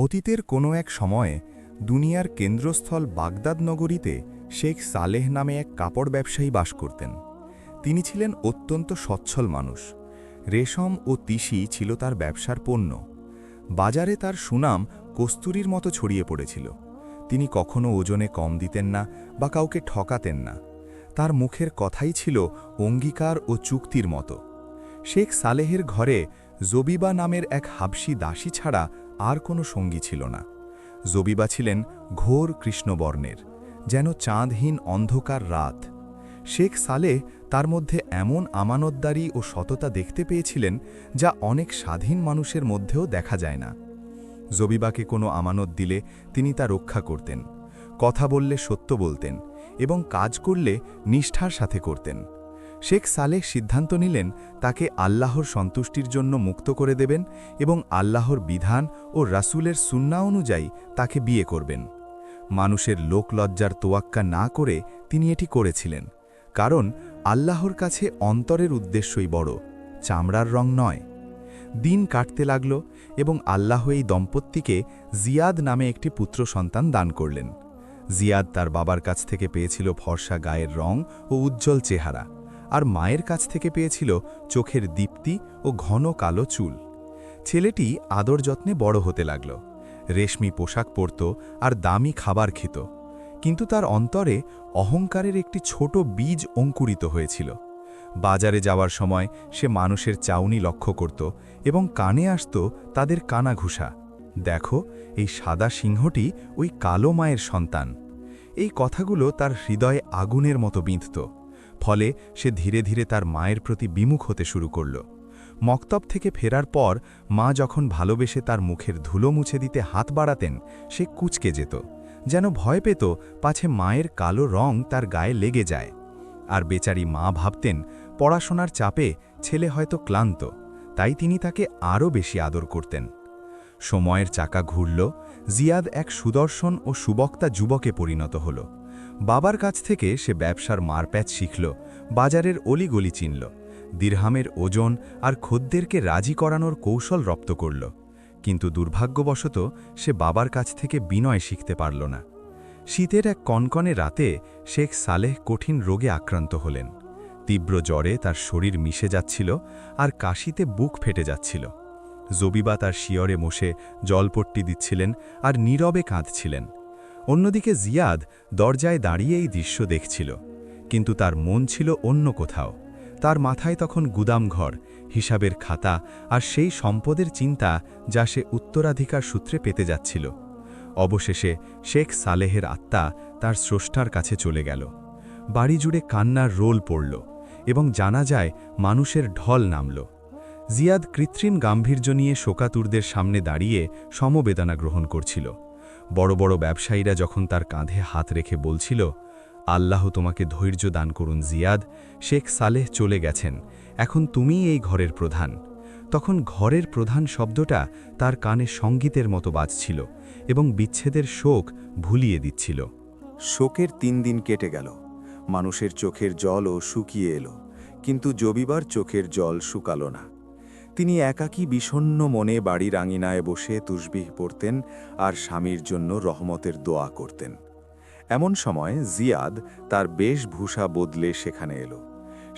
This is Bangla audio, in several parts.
অতীতের কোনো এক সময়ে দুনিয়ার কেন্দ্রস্থল বাগদাদ নগরীতে শেখ সালেহ নামে এক কাপড় ব্যবসায়ী বাস করতেন। তিনি ছিলেন অত্যন্ত সচ্ছল মানুষ। রেশম ও তিসি ছিল তার ব্যবসার পণ্য। বাজারে তার সুনাম কস্তুরীর মতো ছড়িয়ে পড়েছিল। তিনি কখনো ওজনে কম দিতেন না বা কাউকে ঠকাতেন না। তার মুখের কথাই ছিল অঙ্গীকার ও চুক্তির মতো। শেখ সালেহের ঘরে জবিবা নামের এক হাবশি দাসী ছাড়া আর কোনো সঙ্গী ছিল না। জবিবা ছিলেন ঘোর কৃষ্ণবর্ণের, যেন চাঁদহীন অন্ধকার রাত। শেখ সালেহ তার মধ্যে এমন আমানতদারি ও সততা দেখতে পেয়েছিলেন যা অনেক স্বাধীন মানুষের মধ্যেও দেখা যায় না। জবিবাকে কোনো আমানত দিলে তিনি তা রক্ষা করতেন, কথা বললে সত্য বলতেন এবং কাজ করলে নিষ্ঠার সাথে করতেন। শেখ সালেহ সিদ্ধান্ত নিলেন তাকে আল্লাহর সন্তুষ্টির জন্য মুক্ত করে দেবেন এবং আল্লাহর বিধান ও রাসূলের সুন্নাহ অনুযায়ী তাকে বিয়ে করবেন। মানুষের লোকলজ্জার তোয়াক্কা না করে তিনি এটি করেছিলেন, কারণ আল্লাহর কাছে অন্তরের উদ্দেশ্যই বড়, চামড়ার রং নয়। দিন কাটতে লাগল এবং আল্লাহ এই দম্পতিকে জিয়াদ নামে একটি পুত্র সন্তান দান করলেন। জিয়াদ তার বাবার কাছ থেকে পেয়েছিল ফর্সা গায়ের রং ও উজ্জ্বল চেহারা, আর মায়ের কাছ থেকে পেয়েছিল চোখের দীপ্তি ও ঘন কালো চুল। ছেলেটি আদর যত্নে বড় হতে লাগল, রেশমি পোশাক পরত আর দামি খাবার খেত। কিন্তু তার অন্তরে অহংকারের একটি ছোট বীজ অঙ্কুরিত হয়েছিল। বাজারে যাওয়ার সময় সে মানুষের চাউনি লক্ষ্য করত এবং কানে আসত তাদের কানাঘুষা, দেখো এই সাদা সিংহটি ওই কালো মায়ের সন্তান। এই কথাগুলো তার হৃদয়ে আগুনের মতো বিঁধত। ফলে সে ধীরে ধীরে তার মায়ের প্রতি বিমুখ হতে শুরু করল। মক্তব থেকে ফেরার পর মা যখন ভালোবেসে তার মুখের ধুলো মুছে দিতে হাত বাড়াতেন, সে কুঁচকে যেত, যেন ভয় পেত পাছে মায়ের কালো রং তার গায়ে লেগে যায়। আর বেচারি মা ভাবতেন পড়াশোনার চাপে ছেলে হয়তো ক্লান্ত, তাই তিনি তাকে আরও বেশি আদর করতেন। সময়ের চাকা ঘুরল, জিয়াদ এক সুদর্শন ও সুবক্তা যুবকে পরিণত হল। বাবার কাছ থেকে সে ব্যবসার মারপ্যাচ শিখল, বাজারের অলিগলি চিনল, দিরহামের ওজন আর খদ্দেরকে রাজি করানোর কৌশল রপ্ত করল। কিন্তু দুর্ভাগ্যবশত সে বাবার কাছ থেকে বিনয় শিখতে পারল না। শীতের এক কনকনে রাতে শেখ সালেহ কঠিন রোগে আক্রান্ত হলেন। তীব্র জ্বরে তার শরীর মিশে যাচ্ছিল আর কাশিতে বুক ফেটে যাচ্ছিল। জবিবা তার শিয়রে বসে জলপট্টি দিচ্ছিলেন আর নীরবে কাঁদছিলেন। অন্যদিকে জিয়াদ দরজায় দাঁড়িয়ে এই দৃশ্য দেখছিল, কিন্তু তার মন ছিল অন্য কোথাও। তার মাথায় তখন গুদামঘর, হিসাবের খাতা আর সেই সম্পদের চিন্তা যা সে উত্তরাধিকার সূত্রে পেতে যাচ্ছিল। অবশেষে শেখ সালেহের আত্মা তার স্রষ্টার কাছে চলে গেল। বাড়ি জুড়ে কান্নার রোল পড়ল এবং জানা যায় মানুষের ঢল নামল। জিয়াদ কৃত্রিম গাম্ভীর্য নিয়ে শোকাতুরদের সামনে দাঁড়িয়ে সমবেদনা গ্রহণ করছিল। বড় বড় ব্যবসায়ীরা যখন তার কাঁধে হাত রেখে বলছিল, আল্লাহ তোমাকে ধৈর্য দান করুন জিয়াদ, শেখ সালেহ চলে গেছেন, এখন তুমিই এই ঘরের প্রধান, তখন ঘরের প্রধান শব্দটা তার কানে সঙ্গীতের মতো বাজছিল এবং বিচ্ছেদের শোক ভুলিয়ে দিচ্ছিল। শোকের ৩ দিন কেটে গেল। মানুষের চোখের জলও শুকিয়ে এলো, কিন্তু জবিবার চোখের জল শুকালো না। তিনি একাকী বিষণ্ণ মনে বাড়ির আঙিনায় বসে তুসবিহ পড়তেন আর স্বামীর জন্য রহমতের দোয়া করতেন। এমন সময় জিয়াদ তার বেশভূষা বদলে সেখানে এলো।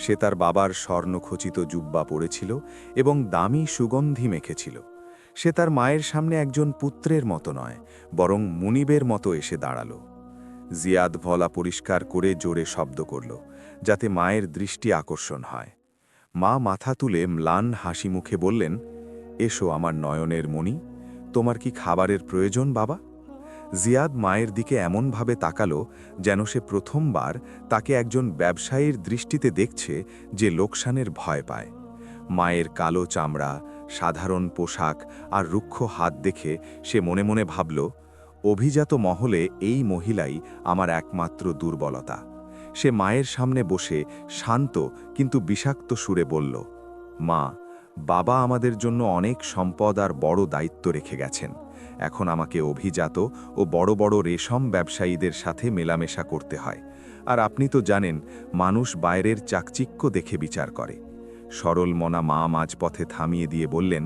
সে তার বাবার স্বর্ণখচিত জুব্বা পরেছিল এবং দামি সুগন্ধি মেখেছিল। সে তার মায়ের সামনে একজন পুত্রের মতো নয়, বরং মুনিবের মতো এসে দাঁড়ালো। জিয়াদ ভলা পরিষ্কার করে জোরে শব্দ করল, যাতে মায়ের দৃষ্টি আকর্ষণ হয়। মা মাথা তুলে ম্লান হাসি মুখে বললেন, এসো আমার নয়নের মণি, তোমার কি খাবারের প্রয়োজন বাবা? জিয়াদ মায়ের দিকে এমনভাবে তাকালো যেন সে প্রথমবার তাকে একজন ব্যবসায়ীর দৃষ্টিতে দেখছে যে লোকসানের ভয় পায়। মায়ের কালো চামড়া, সাধারণ পোশাক আর রুক্ষ হাত দেখে সে মনে মনে ভাবল, অভিজাত মহলে এই মহিলাই আমার একমাত্র দুর্বলতা। সে মায়ের সামনে বসে শান্ত কিন্তু বিষাক্ত সুরে বলল, মা, বাবা আমাদের জন্য অনেক সম্পদ আর বড় দায়িত্ব রেখে গেছেন। এখন আমাকে অভিজাত ও বড় বড় রেশম ব্যবসায়ীদের সাথে মেলামেশা করতে হয়, আর আপনি তো জানেন মানুষ বাইরের চাকচিক্য দেখে বিচার করে। সরল মনা মা মাঝপথে থামিয়ে দিয়ে বললেন,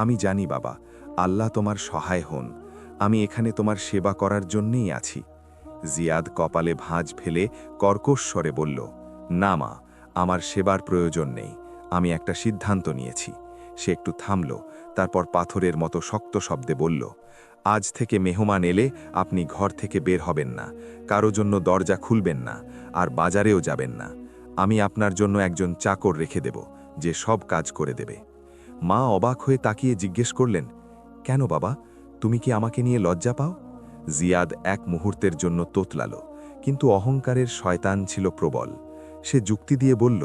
আমি জানি বাবা, আল্লাহ তোমার সহায় হন, আমি এখানে তোমার সেবা করার জন্যেই আছি। জিয়াদ কপালে ভাঁজ ফেলে কর্কশ স্বরে বলল, না মা, আমার সেবার প্রয়োজন নেই, আমি একটা সিদ্ধান্ত নিয়েছি। সে একটু থামল, তারপর পাথরের মতো শক্ত শব্দে বলল, আজ থেকে মেহমান এলে আপনি ঘর থেকে বের হবেন না, কারো জন্য দরজা খুলবেন না, আর বাজারেও যাবেন না। আমি আপনার জন্য একজন চাকর রেখে দেব, যে সব কাজ করে দেবে। মা অবাক হয়ে তাকিয়ে জিজ্ঞেস করলেন, কেন বাবা, তুমি কি আমাকে নিয়ে লজ্জা পাও? জিয়াদ এক মুহূর্তের জন্য তোতলাল, কিন্তু অহংকারের শয়তান ছিল প্রবল। সে যুক্তি দিয়ে বলল,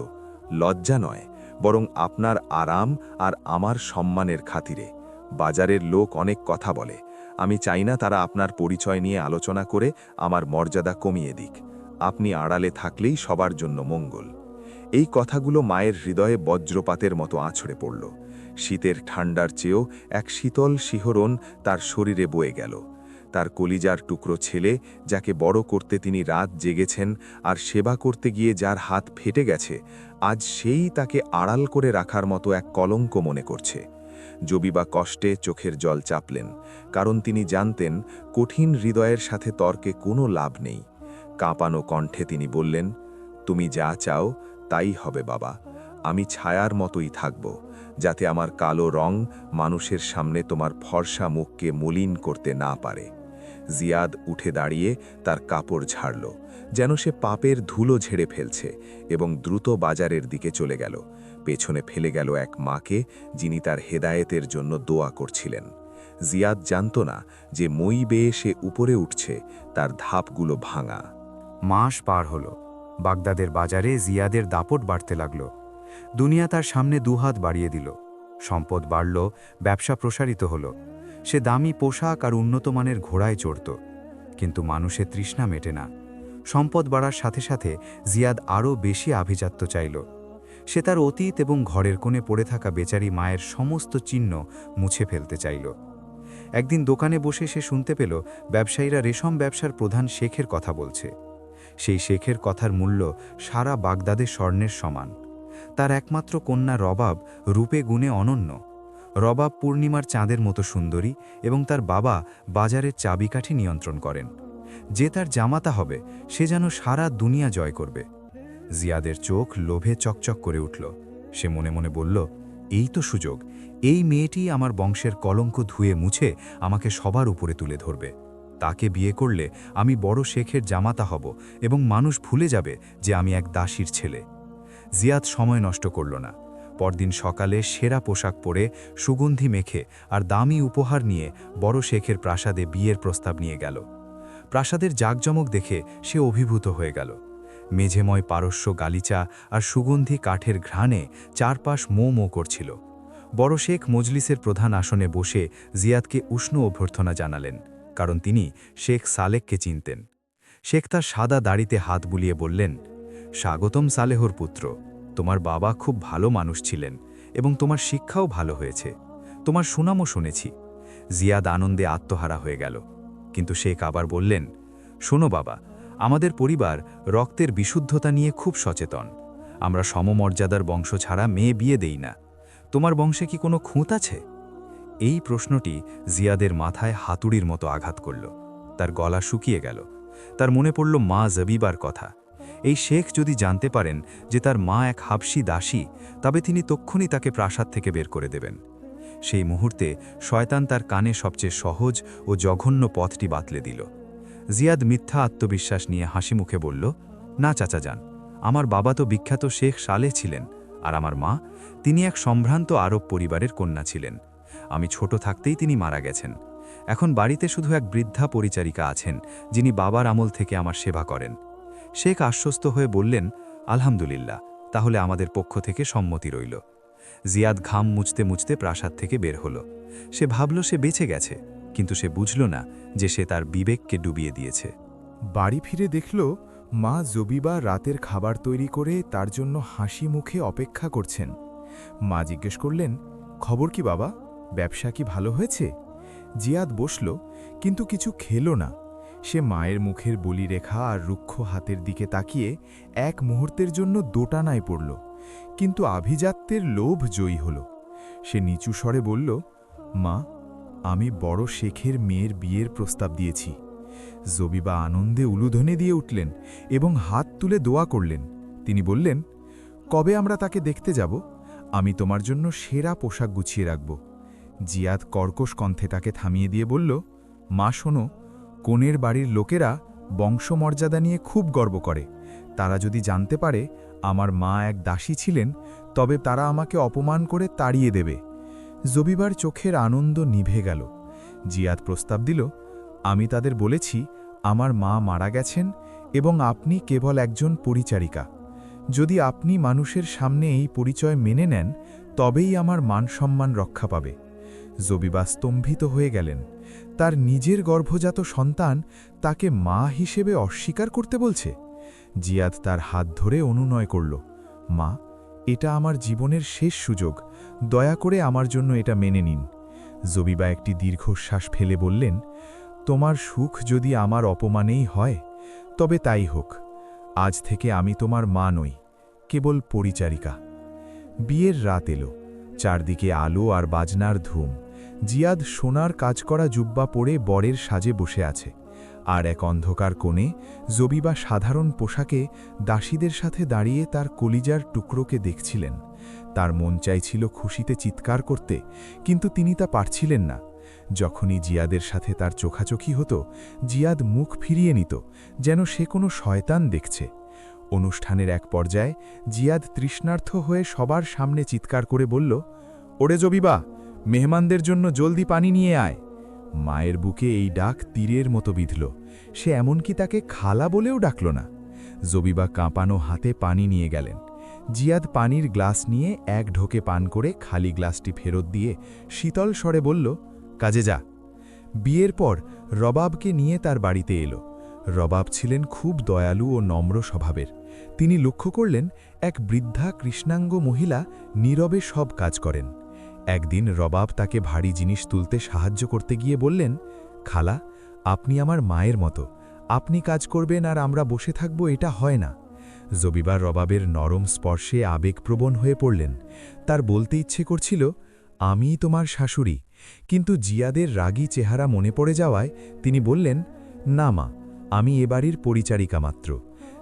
লজ্জা নয়, বরং আপনার আরাম আর আমার সম্মানের খাতিরে। বাজারের লোক অনেক কথা বলে, আমি চাই না তারা আপনার পরিচয় নিয়ে আলোচনা করে আমার মর্যাদা কমিয়ে দিক। আপনি আড়ালে থাকলেই সবার জন্য মঙ্গল। এই কথাগুলো মায়ের হৃদয়ে বজ্রপাতের মতো আছড়ে পড়ল। শীতের ঠান্ডার চেয়েও এক শীতল শিহরণ তার শরীরে বয়ে গেল। তার কলিজার টুকরো ছেলে, যাকে বড় করতে তিনি রাত জেগেছেন আর সেবা করতে গিয়ে যার হাত ফেটে গেছে, আজ সেই তাকে আড়াল করে রাখার মতো এক কলঙ্ক মনে করছে। জবিবা কষ্টে চোখের জল চাপলেন, কারণ তিনি জানতেন কঠিন হৃদয়ের সাথে তর্কে কোনো লাভ নেই। কাঁপানো কণ্ঠে তিনি বললেন, তুমি যা চাও তাই হবে বাবা। আমি ছায়ার মতোই থাকব, যাতে আমার কালো রং মানুষের সামনে তোমার ফর্সা মুখকে মলিন করতে না পারে। জিয়াদ উঠে দাঁড়িয়ে তার কাপড় ঝাড়ল, যেন সে পাপের ধুলো ঝেড়ে ফেলছে, এবং দ্রুত বাজারের দিকে চলে গেল। পেছনে ফেলে গেল এক মাকে, যিনি তার হেদায়েতের জন্য দোয়া করছিলেন। জিয়াদ জানত না যে মই বেয়ে সে উপরে উঠছে, তার ধাপগুলো ভাঙা। মাস পার হলো। বাগদাদের বাজারে জিয়াদের দাপট বাড়তে লাগল। দুনিয়া তার সামনে দুহাত বাড়িয়ে দিল। সম্পদ বাড়ল, ব্যবসা প্রসারিত হল। সে দামি পোশাক আর উন্নত মানের ঘোড়ায় চড়ত। কিন্তু মানুষের তৃষ্ণা মেটে না। সম্পদ বাড়ার সাথে সাথে জিয়াদ আরও বেশি আভিজাত্য চাইল। সে তার অতীত এবং ঘরের কোণে পড়ে থাকা বেচারি মায়ের সমস্ত চিহ্ন মুছে ফেলতে চাইল। একদিন দোকানে বসে সে শুনতে পেল ব্যবসায়ীরা রেশম ব্যবসার প্রধান শেখের কথা বলছে। সেই শেখের কথার মূল্য সারা বাগদাদের স্বর্ণের সমান। তার একমাত্র কন্যা রবাব রূপে গুণে অনন্য। রবাব পূর্ণিমার চাঁদের মতো সুন্দরী, এবং তার বাবা বাজারের চাবিকাঠি নিয়ন্ত্রণ করেন। যে তার জামাতা হবে, সে যেন সারা দুনিয়া জয় করবে। জিয়াদের চোখ লোভে চকচক করে উঠল। সে মনে মনে বলল, এই তো সুযোগ। এই মেয়েটি আমার বংশের কলঙ্ক ধুয়ে মুছে আমাকে সবার উপরে তুলে ধরবে। তাকে বিয়ে করলে আমি বড় শেখের জামাতা হব, এবং মানুষ ভুলে যাবে যে আমি এক দাসীর ছেলে। জিয়াদ সময় নষ্ট করল না। পরদিন সকালে সেরা পোশাক পরে, সুগন্ধি মেখে আর দামি উপহার নিয়ে বড় শেখের প্রাসাদে বিয়ের প্রস্তাব নিয়ে গেল। প্রাসাদের জাঁকজমক দেখে সে অভিভূত হয়ে গেল। মেঝেময় পারস্য গালিচা আর সুগন্ধি কাঠের ঘ্রাণে চারপাশ মো মো করছিল। বড় শেখ মজলিসের প্রধান আসনে বসে জিয়াদকে উষ্ণ অভ্যর্থনা জানালেন, কারণ তিনি শেখ সালেককে চিনতেন। শেখ তার সাদা দাড়িতে হাত বুলিয়ে বললেন, স্বাগতম সালেহর পুত্র। তোমার বাবা খুব ভালো মানুষ ছিলেন, এবং তোমার শিক্ষাও ভালো হয়েছে। তোমার সুনামও শুনেছি। জিয়াদ আনন্দে আত্মহারা হয়ে গেল। কিন্তু শেখ আবার বললেন, শোনো বাবা, আমাদের পরিবার রক্তের বিশুদ্ধতা নিয়ে খুব সচেতন। আমরা সমমর্যাদার বংশ ছাড়া মেয়ে বিয়ে দেই না। তোমার বংশে কি কোনো খুঁত আছে? এই প্রশ্নটি জিয়াদের মাথায় হাতুড়ির মতো আঘাত করল। তার গলা শুকিয়ে গেল। তার মনে পড়ল মা জবিবার কথা। এই শেখ যদি জানতে পারেন যে তার মা এক হাবশী দাসী, তবে তিনি তক্ষুনি তাকে প্রাসাদ থেকে বের করে দেবেন। সেই মুহূর্তে শয়তান তার কানে সবচেয়ে সহজ ও জঘন্য পথটি বাতলে দিল। জিয়াদ মিথ্যা আত্মবিশ্বাস নিয়ে হাসি মুখে বলল, না চাচা যান, আমার বাবা তো বিখ্যাত শেখ সালেহ ছিলেন, আর আমার মা, তিনি এক সম্ভ্রান্ত আরব পরিবারের কন্যা ছিলেন। আমি ছোট থাকতেই তিনি মারা গেছেন। এখন বাড়িতে শুধু এক বৃদ্ধা পরিচারিকা আছেন, যিনি বাবার আমল থেকে আমার সেবা করেন। শেখ আশ্বস্ত হয়ে বললেন, আলহামদুলিল্লাহ, তাহলে আমাদের পক্ষ থেকে সম্মতি রইল। জিয়াদ ঘাম মুছতে মুছতে প্রাসাদ থেকে বের হল। সে ভাবল সে বেঁচে গেছে, কিন্তু সে বুঝল না যে সে তার বিবেককে ডুবিয়ে দিয়েছে। বাড়ি ফিরে দেখল মা জবিবা রাতের খাবার তৈরি করে তার জন্য হাসি মুখে অপেক্ষা করছেন। মা জিজ্ঞেস করলেন, খবর কি বাবা, ব্যবসা কি ভালো হয়েছে? জিয়াদ বসল, কিন্তু কিছু খেল না। সে মায়ের মুখের বলিরেখা আর রুক্ষ হাতের দিকে তাকিয়ে এক মুহূর্তের জন্য দোটানায় পড়ল, কিন্তু আভিজাত্যের লোভ জয়ী হল। সে নিচু স্বরে বলল, মা, আমি বড় শেখের মেয়ের বিয়ের প্রস্তাব দিয়েছি। জবিবা আনন্দে উলুধ্বনি দিয়ে উঠলেন এবং হাত তুলে দোয়া করলেন। তিনি বললেন, কবে আমরা তাকে দেখতে যাব? আমি তোমার জন্য সেরা পোশাক গুছিয়ে রাখব। জিয়াদ কর্কশ কণ্ঠে তাকে থামিয়ে দিয়ে বলল, মা শোনো, কনের বাড়ির লোকেরা বংশমর্যাদা নিয়ে খুব গর্ব করে। তারা যদি জানতে পারে আমার মা এক দাসী ছিলেন, তবে তারা আমাকে অপমান করে তাড়িয়ে দেবে। জবিবার চোখের আনন্দ নিভে গেল। জিয়াদ প্রস্তাব দিল, আমি তাদের বলেছি আমার মা মারা গেছেন এবং আপনি কেবল একজন পরিচারিকা। যদি আপনি মানুষের সামনে এই পরিচয় মেনে নেন, তবেই আমার মান-সম্মান রক্ষা পাবে। জবিবা স্তম্ভিত হয়ে গেলেন। তার নিজের গর্ভজাত সন্তান তাকে মা হিসেবে অস্বীকার করতে বলছে। জিয়াদ তার হাত ধরে অনুনয় করল, মা, এটা আমার জীবনের শেষ সুযোগ, দয়া করে আমার জন্য এটা মেনে নিন। জবিবা একটি দীর্ঘশ্বাস ফেলে বললেন, তোমার সুখ যদি আমার অপমানেই হয়, তবে তাই হোক। আজ থেকে আমি তোমার মা নই, কেবল পরিচারিকা। বিয়ের রাত এলো। চারদিকে আলো আর বাজনার ধুম। জিয়াদ সোনার কাজ করা জুব্বা পরে বরের সাজে বসে আছে, আর এক অন্ধকার কোণে জবিবা সাধারণ পোশাকে দাসীদের সাথে দাঁড়িয়ে তার কলিজার টুকরোকে দেখছিলেন। তার মন চাইছিল খুশিতে চিৎকার করতে, কিন্তু তিনি তা পারছিলেন না। যখনই জিয়াদের সাথে তার চোখাচোখি হতো, জিয়াদ মুখ ফিরিয়ে নিত, যেন সে কোনো শয়তান দেখছে। অনুষ্ঠানের এক পর্যায়ে জিয়াদ তৃষ্ণার্থ হয়ে সবার সামনে চিৎকার করে বলল, ওরে জবিবা, মেহমানদের জন্য জলদি পানি নিয়ে আয়। মায়ের বুকে এই ডাক তীরের মতো বিঁধল। সে এমনকি তাকে খালা বলেও ডাকল না। জবিবা কাঁপানো হাতে পানি নিয়ে গেলেন। জিয়াদ পানির গ্লাস নিয়ে এক ঢোকে পান করে খালি গ্লাসটি ফেরত দিয়ে শীতল স্বরে বলল, কাজে যা। বিয়ের পর রবাবকে নিয়ে তার বাড়িতে এলো। রবাব ছিলেন খুব দয়ালু ও নম্র স্বভাবের। তিনি লক্ষ্য করলেন এক বৃদ্ধা কৃষ্ণাঙ্গ মহিলা নীরবে সব কাজ করেন। একদিন রবাব তাকে ভারী জিনিস তুলতে সাহায্য করতে গিয়ে বললেন, খালা, আপনি আমার মায়ের মতো, আপনি কাজ করবেন আর আমরা বসে থাকব, এটা হয় না। জবিবা রবাবের নরম স্পর্শে আবেগপ্রবণ হয়ে পড়লেন। তার বলতে ইচ্ছে করছিল, আমিই তোমার শাশুড়ি, কিন্তু জিয়াদের রাগী চেহারা মনে পড়ে যাওয়ায় তিনি বললেন, না মা, আমি এ বাড়ির পরিচারিকা মাত্র।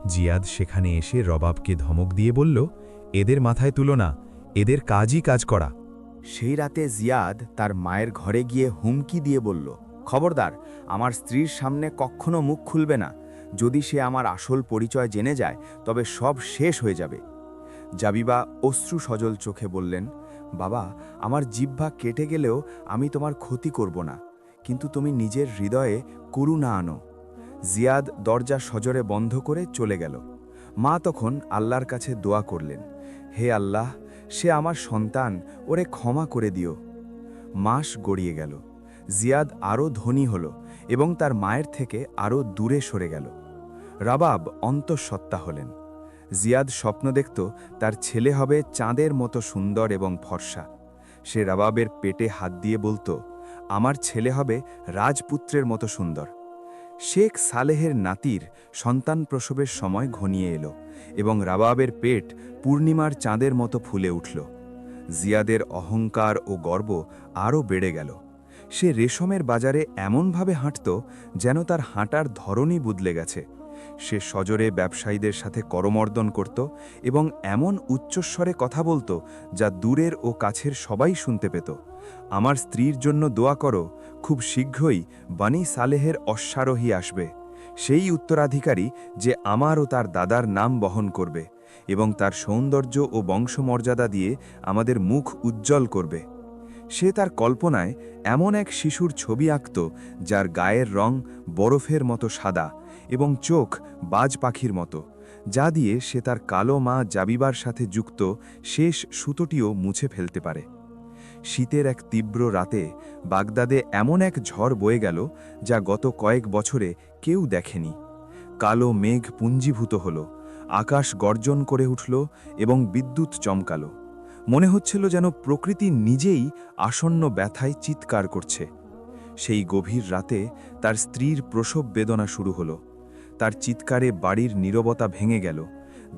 জিয়াদ সেখানে এসে রবাবকে ধমক দিয়ে বলল, এদের মাথায় তুলো না, এদের কাজই কাজ করা। সেই রাতে জিয়াদ তার মায়ের ঘরে গিয়ে হুমকি দিয়ে বলল, খবরদার, আমার স্ত্রীর সামনে কখনো মুখ খুলবে না। যদি সে আমার আসল পরিচয় জেনে যায়, তবে সব শেষ হয়ে যাবে। জাবিবা অশ্রু সজল চোখে বললেন, বাবা, আমার জিহ্বা কেটে গেলেও আমি তোমার ক্ষতি করব না, কিন্তু তুমি নিজের হৃদয়ে করুণা আনো। জিয়াদ দরজা সজোরে বন্ধ করে চলে গেল। মা তখন আল্লাহর কাছে দোয়া করলেন, হে আল্লাহ, সে আমার সন্তান, ওরে ক্ষমা করে দিও। মাস গড়িয়ে গেল। জিয়াদ আরও ধনী হল এবং তার মায়ের থেকে আরও দূরে সরে গেল। রবাব অন্তঃসত্ত্বা হলেন। জিয়াদ স্বপ্ন দেখত তার ছেলে হবে চাঁদের মতো সুন্দর এবং ফর্সা। সে রবাবের পেটে হাত দিয়ে বলতো, আমার ছেলে হবে রাজপুত্রের মতো সুন্দর। শেখ সালেহের নাতির সন্তান প্রসবের সময় ঘনিয়ে এলো এবং রবাবের পেট পূর্ণিমার চাঁদের মতো ফুলে উঠল। জিয়াদের অহংকার ও গর্ব আরও বেড়ে গেল। সে রেশমের বাজারে এমনভাবে হাঁটত যেন তার হাঁটার ধরনই বদলে গেছে। সে সজোরে ব্যবসায়ীদের সাথে করমর্দন করত এবং এমন উচ্চস্বরে কথা বলতো যা দূরের ও কাছের সবাই শুনতে পেত। আমার স্ত্রীর জন্য দোয়া করো, খুব শীঘ্রই বানি সালেহের অশ্বারোহী আসবে, সেই উত্তরাধিকারী যে আমার ও তার দাদার নাম বহন করবে এবং তার সৌন্দর্য ও বংশমর্যাদা দিয়ে আমাদের মুখ উজ্জ্বল করবে। সে তার কল্পনায় এমন এক শিশুর ছবি আঁকত যার গায়ের রং বরফের মতো সাদা এবং চোখ বাজ পাখির মতো, যা দিয়ে সে তার কালো মা জাবিবার সাথে যুক্ত শেষ সুতোটিও মুছে ফেলতে পারে। শীতের এক তীব্র রাতে বাগদাদে এমন এক ঝড় বয়ে গেল যা গত কয়েক বছরে কেউ দেখেনি। কালো মেঘ পুঞ্জীভূত হল, আকাশ গর্জন করে উঠল এবং বিদ্যুৎ চমকালো। মনে হচ্ছিল যেন প্রকৃতি নিজেই আসন্ন ব্যথায় চিৎকার করছে। সেই গভীর রাতে তার স্ত্রীর প্রসব বেদনা শুরু হলো। তার চিৎকারে বাড়ির নীরবতা ভেঙে গেল।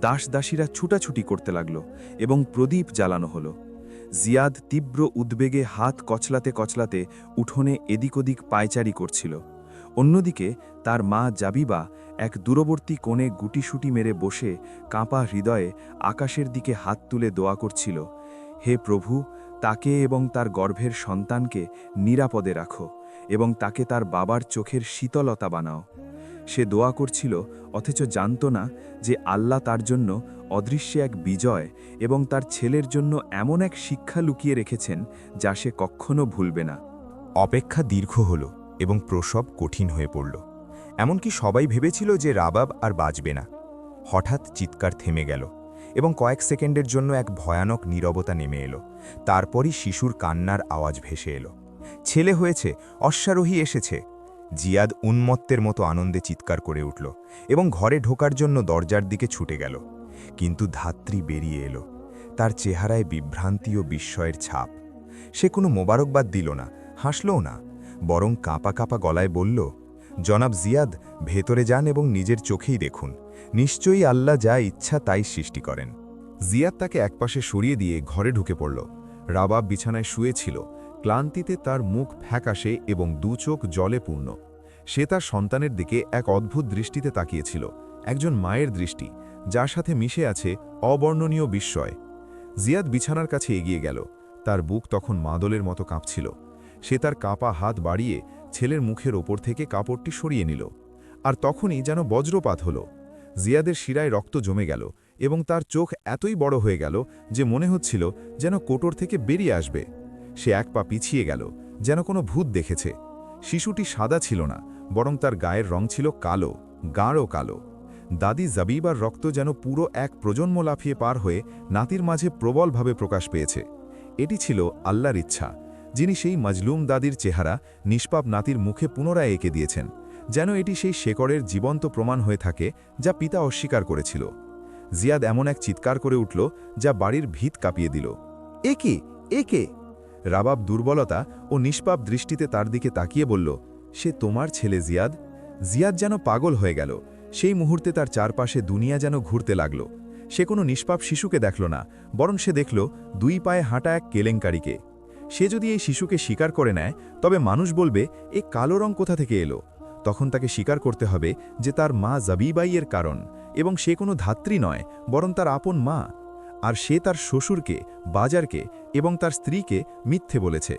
দাসদাসীরা ছুটাছুটি করতে লাগল এবং প্রদীপ জ্বালানো হলো। জিয়াদ তীব্র উদ্বেগে হাত কচলাতে কচলাতে উঠোনে এদিক ওদিক পায়চারি করছিল। অন্যদিকে তার মা জাবিবা এক দূরবর্তী কোণে গুটিসুটি মেরে বসে কাঁপা হৃদয়ে আকাশের দিকে হাত তুলে দোয়া করছিল, হে প্রভু, তাকে এবং তার গর্ভের সন্তানকে নিরাপদে রাখো এবং তাকে তার বাবার চোখের শীতলতা বানাও। সে দোয়া করছিল, অথচ জানত না যে আল্লাহ তার জন্য অদৃশ্যে এক বিজয় এবং তার ছেলের জন্য এমন এক শিক্ষা লুকিয়ে রেখেছেন যা সে কখনো ভুলবে না। অপেক্ষা দীর্ঘ হল এবং প্রসব কঠিন হয়ে পড়ল। এমনকি সবাই ভেবেছিল যে রাবাব আর বাঁচবে না। হঠাৎ চিৎকার থেমে গেল এবং কয়েক সেকেন্ডের জন্য এক ভয়ানক নীরবতা নেমে এলো। তারপরই শিশুর কান্নার আওয়াজ ভেসে এলো। ছেলে হয়েছে, অশ্বারোহী এসেছে। জিয়াদ উন্মত্তের মতো আনন্দে চিৎকার করে উঠল এবং ঘরে ঢোকার জন্য দরজার দিকে ছুটে গেল। কিন্তু ধাত্রী বেরিয়ে এলো। তার চেহারায় বিভ্রান্তি ও বিস্ময়ের ছাপ। সে কোনো মোবারকবাদ দিল না, হাসলও না, বরং কাঁপা কাঁপা গলায় বলল, জনাব জিয়াদ, ভেতরে যান এবং নিজের চোখেই দেখুন। নিশ্চয়ই আল্লাহ যা ইচ্ছা তাই সৃষ্টি করেন। জিয়াদ তাকে একপাশে সরিয়ে দিয়ে ঘরে ঢুকে পড়ল। রাবাব বিছানায় শুয়েছিল। ক্লান্তিতে তার মুখ ফ্যাকাশে এবং দু চোখ জলে পূর্ণ। সে তার সন্তানের দিকে এক অদ্ভুত দৃষ্টিতে তাকিয়েছিল, একজন মায়ের দৃষ্টি, যার সাথে মিশে আছে অবর্ণনীয় বিস্ময়। জিয়াদ বিছানার কাছে এগিয়ে গেল। তার বুক তখন মাদলের মতো কাঁপছিল। সে তার কাঁপা হাত বাড়িয়ে ছেলের মুখের ওপর থেকে কাপড়টি সরিয়ে নিল। আর তখনই যেন বজ্রপাত হল। জিয়াদের শিরায় রক্ত জমে গেল এবং তার চোখ এতই বড় হয়ে গেল যে মনে হচ্ছিল যেন কোটর থেকে বেরিয়ে আসবে। সে এক পা পিছিয়ে গেল, যেন কোনো ভূত দেখেছে। শিশুটি সাদা ছিল না, বরং তার গায়ের রং ছিল কালো, গাঢ় কালো। দাদি জাবিবার রক্ত যেন পুরো এক প্রজন্ম লাফিয়ে পার হয়ে নাতির মাঝে প্রবলভাবে প্রকাশ পেয়েছে। এটি ছিল আল্লাহর ইচ্ছা, যিনি সেই মজলুম দাদির চেহারা নিষ্পাপ নাতির মুখে পুনরায় এঁকে দিয়েছেন, যেন এটি সেই শেকড়ের জীবন্ত প্রমাণ হয়ে থাকে যা পিতা অস্বীকার করেছিল। জিয়াদ এমন এক চিৎকার করে উঠল যা বাড়ির ভিত কাঁপিয়ে দিল। একে একে রাবাব দুর্বলতা ও নিষ্পাপ দৃষ্টিতে তার দিকে তাকিয়ে বলল, সে তোমার ছেলে জিয়াদ। জিয়াদ যেন পাগল হয়ে গেল। সেই মুহূর্তে তার চারপাশে দুনিয়া যেন ঘুরতে লাগল। সে কোনো নিষ্পাপ শিশুকে দেখল না, বরং সে দেখল দুই পায়ে হাঁটা এক কেলেঙ্কারিকে। সে যদি এই শিশুকে স্বীকার করে নেয়, তবে মানুষ বলবে, এ কালো রং কোথা থেকে এলো। তখন তাকে স্বীকার করতে হবে যে তার মা জাবিবাইয়ের কারণ, এবং সে কোনো ধাত্রী নয়, বরং তার আপন মা। আর সে তার শ্বশুরকে, বাজারকে এবং তার স্ত্রীকে মিথ্যে বলেছে।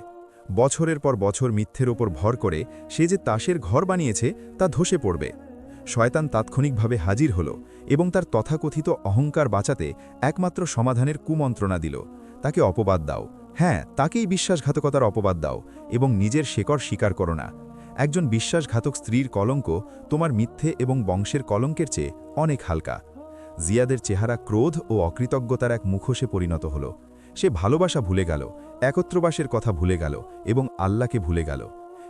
বছরের পর বছর মিথ্যের ওপর ভর করে সে যে তাসের ঘর বানিয়েছে তা ধসে পড়বে। শয়তান তাৎক্ষণিকভাবে হাজির হল এবং তার তথাকথিত অহংকার বাঁচাতে একমাত্র সমাধানের কুমন্ত্রণা দিল, তাকে অপবাদ দাও। হ্যাঁ, তাকেই বিশ্বাসঘাতকতার অপবাদ দাও এবং নিজের শেকড় স্বীকার করো না। একজন বিশ্বাসঘাতক স্ত্রীর কলঙ্ক তোমার মিথ্যে এবং বংশের কলঙ্কের চেয়ে অনেক হালকা। জিয়াদের চেহারা ক্রোধ ও অকৃতজ্ঞতার এক মুখোশে পরিণত হল। সে ভালোবাসা ভুলে গেল, একত্রবাসের কথা ভুলে গেল এবং আল্লাহকে ভুলে গেল।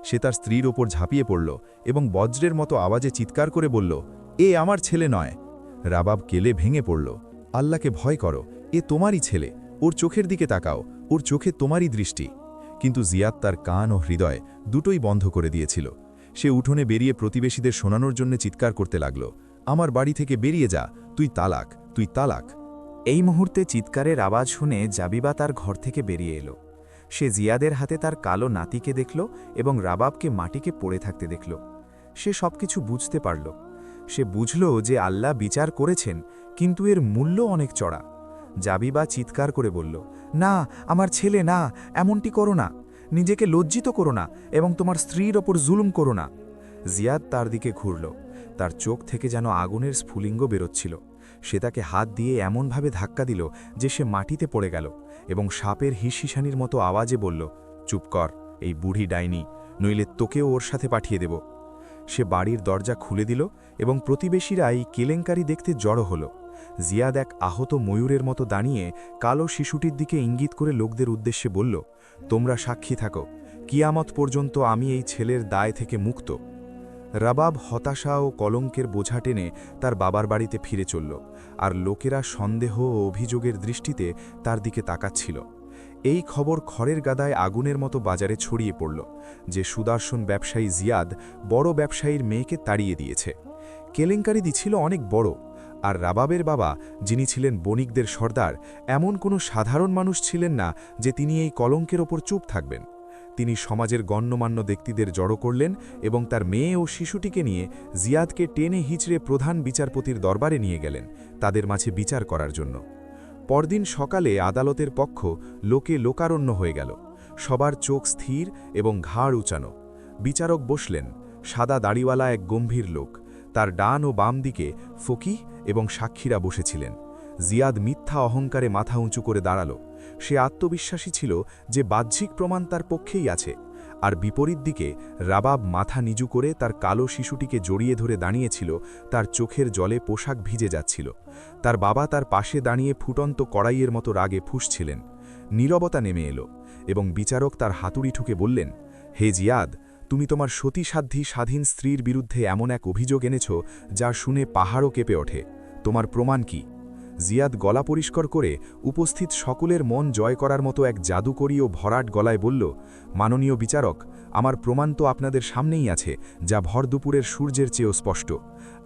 সে তার স্ত্রীর ওপর ঝাঁপিয়ে পড়ল এবং বজ্রের মতো আওয়াজে চিৎকার করে বলল, এ আমার ছেলে নয়। রাবাব কেলে ভেঙে পড়ল। আল্লাহকে ভয় করো, এ তোমারই ছেলে। ওর চোখের দিকে তাকাও, ওর চোখে তোমারই দৃষ্টি। কিন্তু জিয়াদ তার কান ও হৃদয় দুটোই বন্ধ করে দিয়েছিল। সে উঠোনে বেরিয়ে প্রতিবেশীদের শোনানোর জন্য চিৎকার করতে লাগল, আমার বাড়ি থেকে বেরিয়ে যা, তুই তালাক, তুই তালাক। এই মুহূর্তে চিৎকারের আওয়াজ শুনে জাবিবা তার ঘর থেকে বেরিয়ে এলো। সে জিয়াদের হাতে তার কালো নাতিকে দেখল এবং রাবাবকে মাটিকে পড়ে থাকতে দেখল। সে সবকিছু বুঝতে পারল। সে বুঝল যে আল্লাহ বিচার করেছেন, কিন্তু এর মূল্য অনেক চড়া। জাবিবা চিৎকার করে বলল, না, আমার ছেলে না, এমনটি করো না। নিজেকে লজ্জিত করো না এবং তোমার স্ত্রীর ওপর জুলুম করো না। জিয়াদ তার দিকে ঘুরল। তার চোখ থেকে যেন আগুনের স্ফুলিঙ্গ বেরোচ্ছিল। সে তাকে হাত দিয়ে এমনভাবে ধাক্কা দিল যে সে মাটিতে পড়ে গেল এবং সাপের হিসহিসানির মতো আওয়াজে বলল, চুপ কর, এই বুড়ি ডাইনি, নইলে তোকেও ওর সাথে পাঠিয়ে দেব। সে বাড়ির দরজা খুলে দিল এবং প্রতিবেশীরা এই কেলেঙ্কারি দেখতে জড়ো হল। জিয়াদ এক আহত ময়ূরের মতো দাঁড়িয়ে কালো শিশুটির দিকে ইঙ্গিত করে লোকদের উদ্দেশ্যে বলল, তোমরা সাক্ষী থাকো, কিয়ামত পর্যন্ত আমি এই ছেলের দায় থেকে মুক্ত। রাবাব হতাশা ও কলঙ্কের বোঝা টেনে তার বাবার বাড়িতে ফিরে চলল, আর লোকেরা সন্দেহ ও অভিযোগের দৃষ্টিতে তার দিকে তাকাচ্ছিল। এই খবর খড়ের গাদায় আগুনের মতো বাজারে ছড়িয়ে পড়ল যে সুদর্শন ব্যবসায়ী জিয়াদ বড় ব্যবসায়ীর মেয়েকে তাড়িয়ে দিয়েছে। কেলেঙ্কারি ছিল অনেক বড়, আর রাবাবের বাবা, যিনি ছিলেন বণিকদের সর্দার, এমন কোনো সাধারণ মানুষ ছিলেন না যে তিনি এই কলঙ্কের ওপর চুপ থাকবেন। তিনি সমাজের গণ্যমান্য ব্যক্তিদের জড়ো করলেন এবং তার মেয়ে ও শিশুটিকে নিয়ে জিয়াদকে টেনে হিচড়ে প্রধান বিচারপতির দরবারে নিয়ে গেলেন তাদের মাঝে বিচার করার জন্য। পরদিন সকালে আদালতের পক্ষ লোকে লোকারণ্য হয়ে গেল। সবার চোখ স্থির এবং ঘাড় উঁচানো। বিচারক বসলেন, সাদা দাড়িওয়ালা এক গম্ভীর লোক। তার ডান ও বাম দিকে ফকিহ এবং সাক্ষীরা বসেছিলেন। জিয়াদ মিথ্যা অহংকারে মাথা উঁচু করে দাঁড়াল। সে আত্মবিশ্বাসী ছিল যে বাহ্যিক প্রমাণ তার পক্ষেই আছে। আর বিপরীত দিকে রাবাব মাথা নিচু করে তার কালো শিশুটিকে জড়িয়ে ধরে দাঁড়িয়েছিল। তার চোখের জলে পোশাক ভিজে যাচ্ছিল। তার বাবা তার পাশে দাঁড়িয়ে ফুটন্ত কড়াইয়ের মতো রাগে ফুঁসছিলেন। নীরবতা নেমে এলো এবং বিচারক তার হাতুড়ি ঠুকে বললেন, হে জিয়াদ, তুমি তোমার সতীসাধ্যী স্বাধীন স্ত্রীর বিরুদ্ধে এমন এক অভিযোগ এনেছ যা শুনে পাহাড়ও কেঁপে ওঠে। তোমার প্রমাণ কি? জিয়াদ গলা পরিষ্কার করে উপস্থিত সকলের মন জয় করার মতো এক জাদুকরী ও ভরাট গলায় বলল, মাননীয় বিচারক, আমার প্রমাণ তো আপনাদের সামনেই আছে, যা ভর দুপুরের সূর্যের চেয়েও স্পষ্ট।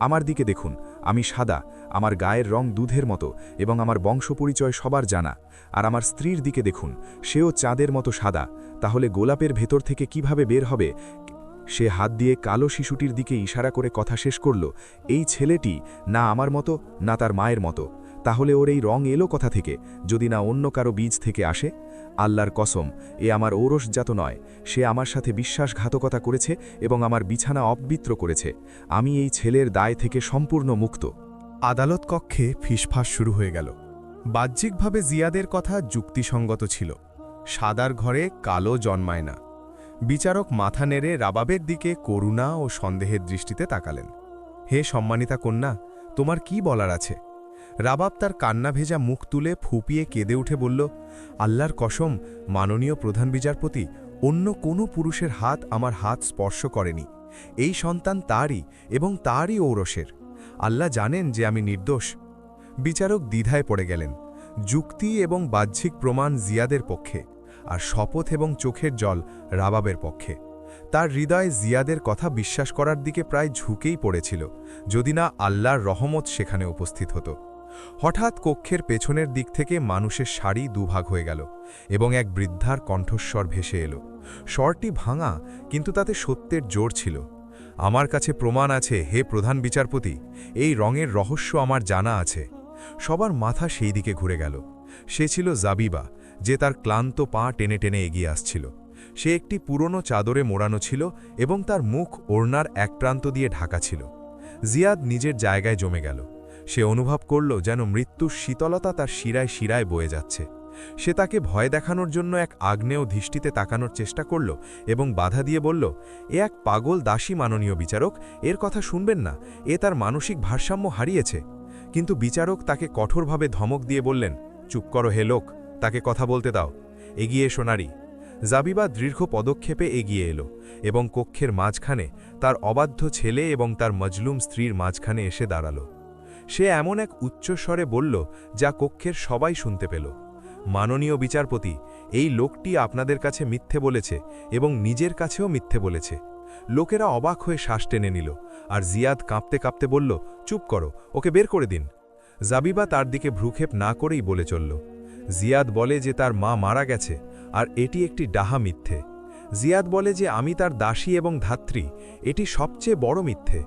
আমার দিকে দেখুন, আমি সাদা, আমার গায়ের রং দুধের মতো এবং আমার বংশপরিচয় সবার জানা। আর আমার স্ত্রীর দিকে দেখুন, সেও চাঁদের মতো সাদা। তাহলে গোলাপের ভেতর থেকে কিভাবে বের হবে? সে হাত দিয়ে কালো শিশুটির দিকে ইশারা করে কথা শেষ করল, এই ছেলেটি না আমার মতো না তার মায়ের মতো। তাহলে ওর এই রং এলো কথা থেকে, যদি না অন্য কারো বীজ থেকে আসে? আল্লাহর কসম, এ আমার ঔরসজাত নয়। সে আমার সাথে বিশ্বাসঘাতকতা করেছে এবং আমার বিছানা অপবিত্র করেছে। আমি এই ছেলের দায় থেকে সম্পূর্ণ মুক্ত। আদালত কক্ষে ফিসফাস শুরু হয়ে গেল। বাহ্যিকভাবে জিয়াদের কথা যুক্তিসঙ্গত ছিল। সাদার ঘরে কালো জন্মায় না। বিচারক মাথা নেড়ে রাবাবের দিকে করুণা ও সন্দেহের দৃষ্টিতে তাকালেন। হে সম্মানিতা কন্যা, তোমার কি বলার আছে? রাবাব তার কান্না ভেজা মুখ তুলে ফুপিয়ে কেঁদে উঠে বলল, আল্লাহর কসম, মাননীয় প্রধান বিচারপতি, অন্য কোনো পুরুষের হাত আমার হাত স্পর্শ করেনি। এই সন্তান তারই এবং তারই ঔরসের। আল্লাহ জানেন যে আমি নির্দোষ। বিচারক দ্বিধায় পড়ে গেলেন। যুক্তি এবং বাহ্যিক প্রমাণ জিয়াদের পক্ষে, আর শপথ এবং চোখের জল রাবাবের পক্ষে। তার হৃদয় জিয়াদের কথা বিশ্বাস করার দিকে প্রায় ঝুঁকেই পড়েছিল, যদি না আল্লাহর রহমত সেখানে উপস্থিত হতো। হঠাৎ কক্ষের পেছনের দিক থেকে মানুষের শাড়ি দুভাগ হয়ে গেল এবং এক বৃদ্ধার কণ্ঠস্বর ভেসে এলো। স্বরটি ভাঙা, কিন্তু তাতে সত্যের জোর ছিল। আমার কাছে প্রমাণ আছে, হে প্রধান বিচারপতি, এই রঙের রহস্য আমার জানা আছে। সবার মাথা সেই দিকে ঘুরে গেল। সে ছিল জাবিবা, যে তার ক্লান্ত পা টেনে টেনে এগিয়ে আসছিল। সে একটি পুরনো চাদরে মোড়ানো ছিল এবং তার মুখ ওড়নার এক প্রান্ত দিয়ে ঢাকা ছিল। জিয়াদ নিজের জায়গায় জমে গেল। সে অনুভব করল যেন মৃত্যুর শীতলতা তার শিরায় শিরায় বয়ে যাচ্ছে। সে তাকে ভয় দেখানোর জন্য এক আগ্নেয় দৃষ্টিতে তাকানোর চেষ্টা করল এবং বাধা দিয়ে বলল, এ এক পাগল দাসী মাননীয় বিচারক, এর কথা শুনবেন না, এ তার মানসিক ভারসাম্য হারিয়েছে। কিন্তু বিচারক তাকে কঠোরভাবে ধমক দিয়ে বললেন, চুপ করো হে লোক, তাকে কথা বলতে দাও। এগিয়ে এসো নারী। জাবিবা দীর্ঘ পদক্ষেপে এগিয়ে এলো এবং কক্ষের মাঝখানে তার অবাধ্য ছেলে এবং তার মজলুম স্ত্রীর মাঝখানে এসে দাঁড়াল। সে এমন এক উচ্চস্বরে বলল যা কক্ষের সবাই শুনতে পেল, মাননীয় বিচারপতি, এই লোকটি আপনাদের কাছে মিথ্যে বলেছে এবং নিজের কাছেও মিথ্যে বলেছে। লোকেরা অবাক হয়ে শ্বাস টেনে নিল, আর জিয়াদ কাঁপতে কাঁপতে বলল, চুপ করো, ওকে বের করে দিন। জাবিবা তার দিকে ভ্রুক্ষেপ না করেই বলে চলল, জিয়াদ বলে যে তার মা মারা গেছে, আর এটি একটি ডাহা মিথ্যে। জিয়াদ বলে যে আমি তার দাসী এবং ধাত্রী, এটি সবচেয়ে বড় মিথ্যে।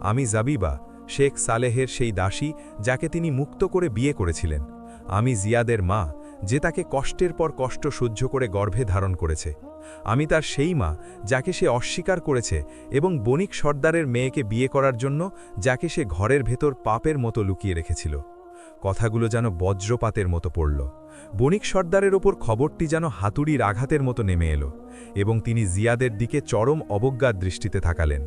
আমি জাবিবা, শেখ সালেহের সেই দাসী যাকে তিনি মুক্ত করে বিয়ে করেছিলেন। আমি জিয়াদের মা, যে তাকে কষ্টের পর কষ্ট সহ্য করে গর্ভে ধারণ করেছে। আমি তার সেই মা যাকে সে অস্বীকার করেছে এবং বণিক সর্দারের মেয়েকে বিয়ে করার জন্য যাকে সে ঘরের ভেতর পাপের মতো লুকিয়ে রেখেছিল। কথাগুলো যেন বজ্রপাতের মতো পড়ল। বণিক সর্দারের ওপর খবরটি যেন হাতুড়ির আঘাতের মতো নেমে এলো এবং তিনি জিয়াদের দিকে চরম অবজ্ঞার দৃষ্টিতে তাকালেন।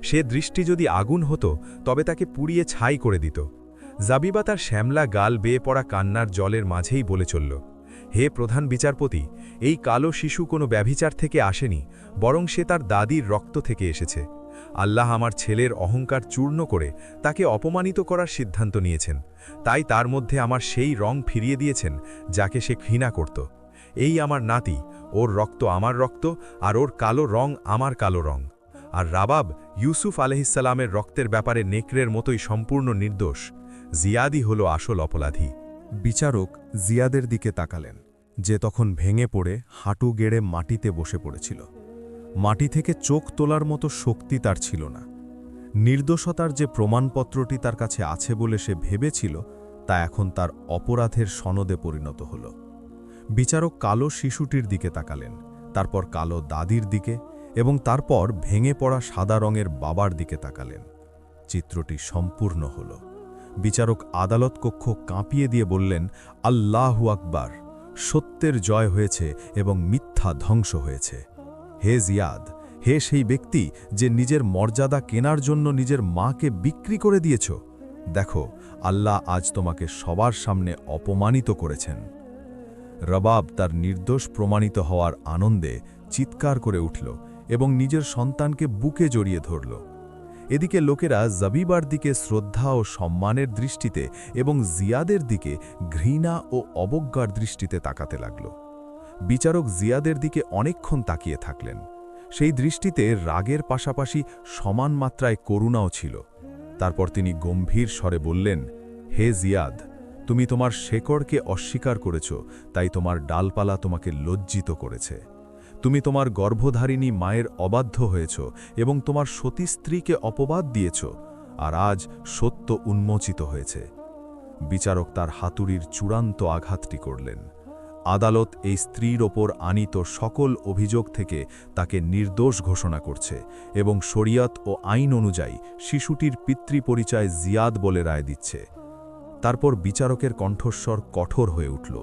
সে দৃষ্টি যদি আগুন হতো তবে তাকে পুড়িয়ে ছাই করে দিত। জাবিবা তার শ্যামলা গাল বেয়ে পড়া কান্নার জলের মাঝেই বলে চলল, হে প্রধান বিচারপতি, এই কালো শিশু কোনো ব্যভিচার থেকে আসেনি, বরং সে তার দাদির রক্ত থেকে এসেছে। আল্লাহ আমার ছেলের অহংকার চূর্ণ করে তাকে অপমানিত করার সিদ্ধান্ত নিয়েছেন, তাই তার মধ্যে আমার সেই রং ফিরিয়ে দিয়েছেন যাকে সে ঘৃণা করত। এই আমার নাতি, ওর রক্ত আমার রক্ত, আর ওর কালো রং আমার কালো রং। আর রাবাব ইউসুফ আলহিসাল্লামের রক্তের ব্যাপারে নেকড়ের মতোই সম্পূর্ণ নির্দোষ। জিয়াদই হলো আসল অপরাধী। বিচারক জিয়াদের দিকে তাকালেন, যে তখন ভেঙে পড়ে হাঁটু গেড়ে মাটিতে বসে পড়েছিল। মাটি থেকে চোখ তোলার মতো শক্তি তার ছিল না। নির্দোষতার যে প্রমাণপত্রটি তার কাছে আছে বলে সে ভেবেছিল, তা এখন তার অপরাধের সনদে পরিণত হল। বিচারক কালো শিশুটির দিকে তাকালেন, তারপর কালো দাদির দিকে এবং তারপর ভেঙে পড়া সাদা রঙের বাবার দিকে তাকালেন। চিত্রটি সম্পূর্ণ হল। বিচারক আদালত কক্ষ কাঁপিয়ে দিয়ে বললেন, আল্লাহু আকবার, সত্যের জয় হয়েছে এবং মিথ্যা ধ্বংস হয়েছে। হে জিয়াদ, হে সেই ব্যক্তি যে নিজের মর্যাদা কেনার জন্য নিজের মাকে বিক্রি করে দিয়েছ, দেখো আল্লাহ আজ তোমাকে সবার সামনে অপমানিত করেছেন। রবাব তার নির্দোষ প্রমাণিত হওয়ার আনন্দে চিৎকার করে উঠল এবং নিজের সন্তানকে বুকে জড়িয়ে ধরল। এদিকে লোকেরা জবিবার দিকে শ্রদ্ধা ও সম্মানের দৃষ্টিতে এবং জিয়াদের দিকে ঘৃণা ও অবজ্ঞার দৃষ্টিতে তাকাতে লাগল। বিচারক জিয়াদের দিকে অনেকক্ষণ তাকিয়ে থাকলেন। সেই দৃষ্টিতে রাগের পাশাপাশি সমান মাত্রায় করুণাও ছিল। তারপর তিনি গম্ভীর স্বরে বললেন, হে জিয়াদ, তুমি তোমার শেকড়কে অস্বীকার করেছ, তাই তোমার ডালপালা তোমাকে লজ্জিত করেছে। তুমি তোমার গর্ভধারিণী মায়ের অবাধ্য হয়েছ এবং তোমার সতী স্ত্রীকে অপবাদ দিয়েছ, আর আজ সত্য উন্মোচিত হয়েছে। বিচারক তার হাতুড়ির চূড়ান্ত আঘাতটি করলেন। আদালত এই স্ত্রীর ওপর আনিত সকল অভিযোগ থেকে তাকে নির্দোষ ঘোষণা করছে এবং শরিয়ত ও আইন অনুযায়ী শিশুটির পিতৃপরিচয় জিয়াদ বলে রায় দিচ্ছে। তারপর বিচারকের কণ্ঠস্বর কঠোর হয়ে উঠল,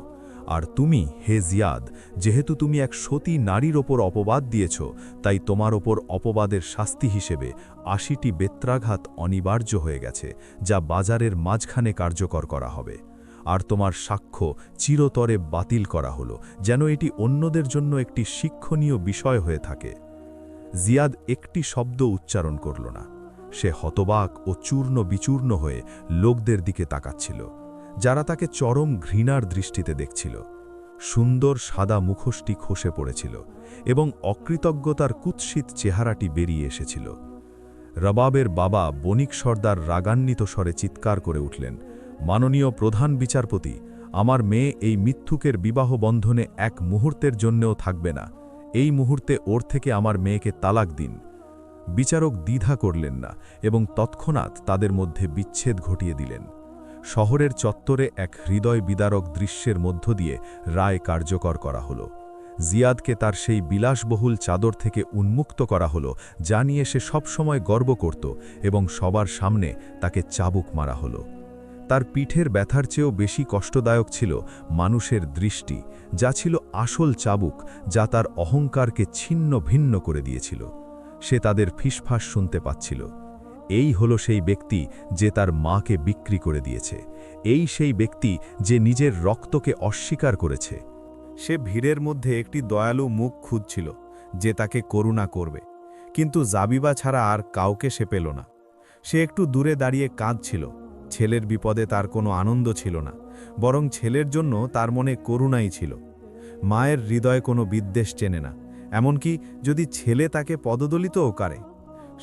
আর তুমি, হে জিয়াদ, যেহেতু তুমি এক সতী নারীর ওপর অপবাদ দিয়েছ, তাই তোমার ওপর অপবাদের শাস্তি হিসেবে ৮০টি বেত্রাঘাত অনিবার্য হয়ে গেছে, যা বাজারের মাঝখানে কার্যকর করা হবে। আর তোমার সাক্ষ্য চিরতরে বাতিল করা হলো, যেন এটি অন্যদের জন্য একটি শিক্ষণীয় বিষয় হয়ে থাকে। জিয়াদ একটি শব্দ উচ্চারণ করল না। সে হতবাক ও চূর্ণ বিচূর্ণ হয়ে লোকদের দিকে তাকাচ্ছিল, যারা তাকে চরম ঘৃণার দৃষ্টিতে দেখছিল। সুন্দর সাদা মুখোশটি খসে পড়েছিল এবং অকৃতজ্ঞতার কুৎসিত চেহারাটি বেরিয়ে এসেছিল। রবাবের বাবা বণিক সর্দার রাগান্বিত স্বরে চিৎকার করে উঠলেন, মাননীয় প্রধান বিচারপতি, আমার মেয়ে এই মিথ্যুকের বিবাহ বন্ধনে এক মুহূর্তের জন্যও থাকবে না। এই মুহূর্তে ওর থেকে আমার মেয়েকে তালাক দিন। বিচারক দ্বিধা করলেন না এবং তৎক্ষণাৎ তাদের মধ্যে বিচ্ছেদ ঘটিয়ে দিলেন। শহরের চত্বরে এক হৃদয় বিদারক দৃশ্যের মধ্য দিয়ে রায় কার্যকর করা হল। জিয়াদকে তার সেই বিলাসবহুল চাদর থেকে উন্মুক্ত করা হল, যা নিয়ে সে সবসময় গর্ব করত, এবং সবার সামনে তাকে চাবুক মারা হল। তার পিঠের ব্যথার চেয়েও বেশি কষ্টদায়ক ছিল মানুষের দৃষ্টি, যা ছিল আসল চাবুক, যা তার অহংকারকে ছিন্ন ভিন্ন করে দিয়েছিল। সে তাদের ফিসফাস শুনতে পাচ্ছিল। এই হলো সেই ব্যক্তি যে তার মাকে বিক্রি করে দিয়েছে। এই সেই ব্যক্তি যে নিজের রক্তকে অস্বীকার করেছে। সে ভিড়ের মধ্যে একটি দয়ালু মুখ খুঁজছিল, যে তাকে করুণা করবে, কিন্তু জাবিবা ছাড়া আর কাউকে সে পেল না। সে একটু দূরে দাঁড়িয়ে কাঁদছিল। ছেলের বিপদে তার কোনো আনন্দ ছিল না, বরং ছেলের জন্য তার মনে করুণাই ছিল। মায়ের হৃদয়ে কোনো বিদ্বেষ চেনে না, এমনকি যদি ছেলে তাকে পদদলিতও করে।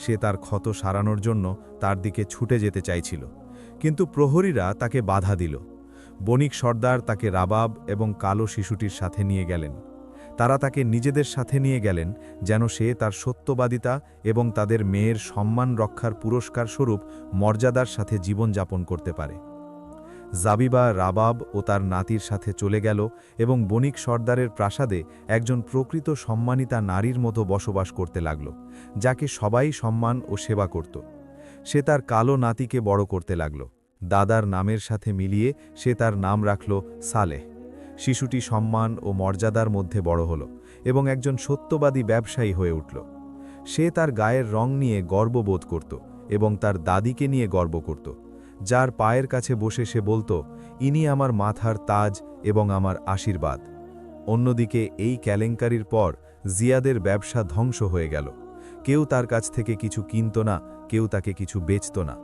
সে তার ক্ষত সারানোর জন্য তার দিকে ছুটে যেতে চাইছিল, কিন্তু প্রহরীরা তাকে বাধা দিল। বণিক সর্দার তাকে রাবাব এবং কালো শিশুটির সাথে নিয়ে গেলেন। তারা তাকে নিজেদের সাথে নিয়ে গেলেন, যেন সে তার সত্যবাদিতা এবং তাদের মেয়ের সম্মান রক্ষার পুরস্কার স্বরূপ মর্যাদার সাথে জীবনযাপন করতে পারে। জাবিবা রাবাব ও তার নাতির সাথে চলে গেল এবং বণিক সর্দারের প্রাসাদে একজন প্রকৃত সম্মানিতা নারীর মতো বসবাস করতে লাগল, যাকে সবাই সম্মান ও সেবা করত। সে তার কালো নাতিকে বড় করতে লাগল। দাদার নামের সাথে মিলিয়ে সে তার নাম রাখল সালেহ। শিশুটি সম্মান ও মর্যাদার মধ্যে বড় হল এবং একজন সত্যবাদী ব্যবসায়ী হয়ে উঠল। সে তার গায়ের রং নিয়ে গর্ববোধ করত এবং তার দাদিকে নিয়ে গর্ব করত, যার পায়ের কাছে বসে সে বলতো, ইনি আমার মাথার তাজ এবং আমার আশীর্বাদ। অন্যদিকে এই কেলেঙ্কারির পর জিয়াদের ব্যবসা ধ্বংস হয়ে গেল। কেউ তার কাছ থেকে কিছু কিনত না, কেউ তাকে কিছু বেচত না।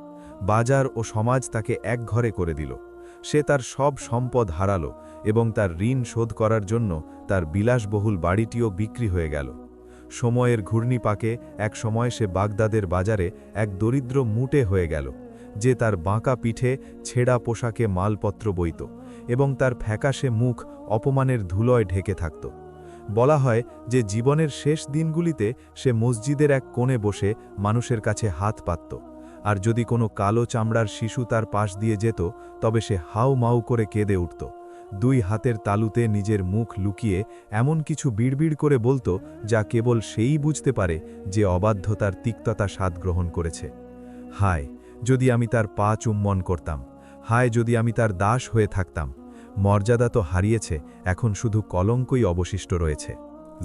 বাজার ও সমাজ তাকে একঘরে করে দিল। সে তার সব সম্পদ হারালো এবং তার ঋণ শোধ করার জন্য তার বিলাসবহুল বাড়িটিও বিক্রি হয়ে গেল। সময়ের ঘূর্ণিপাকে এক সময় সে বাগদাদের বাজারে এক দরিদ্র মুটে হয়ে গেল, যে তার বাঁকা পিঠে ছেঁড়া পোশাকে মালপত্র বইত এবং তার ফ্যাকাশে মুখ অপমানের ধুলোয় ঢেকে থাকত। বলা হয় যে জীবনের শেষ দিনগুলিতে সে মসজিদের এক কোণে বসে মানুষের কাছে হাত পাতত, আর যদি কোনো কালো চামড়ার শিশু তার পাশ দিয়ে যেত তবে সে হাউ মাউ করে কেঁদে উঠত, দুই হাতের তালুতে নিজের মুখ লুকিয়ে এমন কিছু বিড়বিড় করে বলতো যা কেবল সেই বুঝতে পারে যে অবাধ্যতার তিক্ততা স্বাদ গ্রহণ করেছে। হায় যদি আমি তার পা চুম্বন করতাম, হায় যদি আমি তার দাস হয়ে থাকতাম। মর্যাদা তো হারিয়েছে, এখন শুধু কলঙ্কই অবশিষ্ট রয়েছে।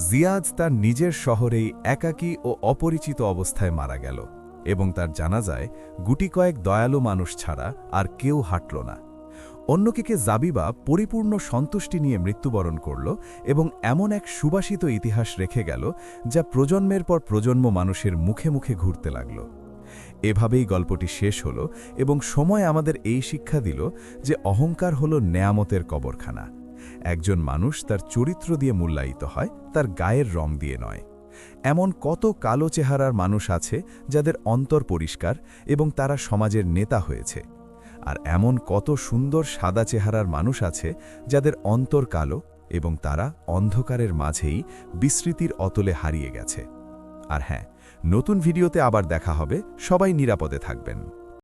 জিয়াদ তার নিজের শহরেই একাকী ও অপরিচিত অবস্থায় মারা গেল এবং তার জানাজায় গুটি কয়েক দয়ালু মানুষ ছাড়া আর কেউ হাঁটল না। অন্যকে জাবিবা পরিপূর্ণ সন্তুষ্টি নিয়ে মৃত্যুবরণ করল এবং এমন এক সুবাসিত ইতিহাস রেখে গেল যা প্রজন্মের পর প্রজন্ম মানুষের মুখে মুখে ঘুরতে লাগল। এভাবেই গল্পটি শেষ হল এবং সময় আমাদের এই শিক্ষা দিল যে অহংকার হল নেয়ামতের কবরখানা। একজন মানুষ তার চরিত্র দিয়ে মূল্যায়িত হয়, তার গায়ের রং দিয়ে নয়। এমন কত কালো চেহারার মানুষ আছে যাদের অন্তর পরিষ্কার এবং তারা সমাজের নেতা হয়েছে, আর এমন কত সুন্দর সাদা চেহারার মানুষ আছে যাদের অন্তর কালো এবং তারা অন্ধকারের মাঝেই বিস্মৃতির অতলে হারিয়ে গেছে। আর হ্যাঁ, নতুন ভিডিওতে আবার দেখা হবে। সবাই নিরাপদে থাকবেন।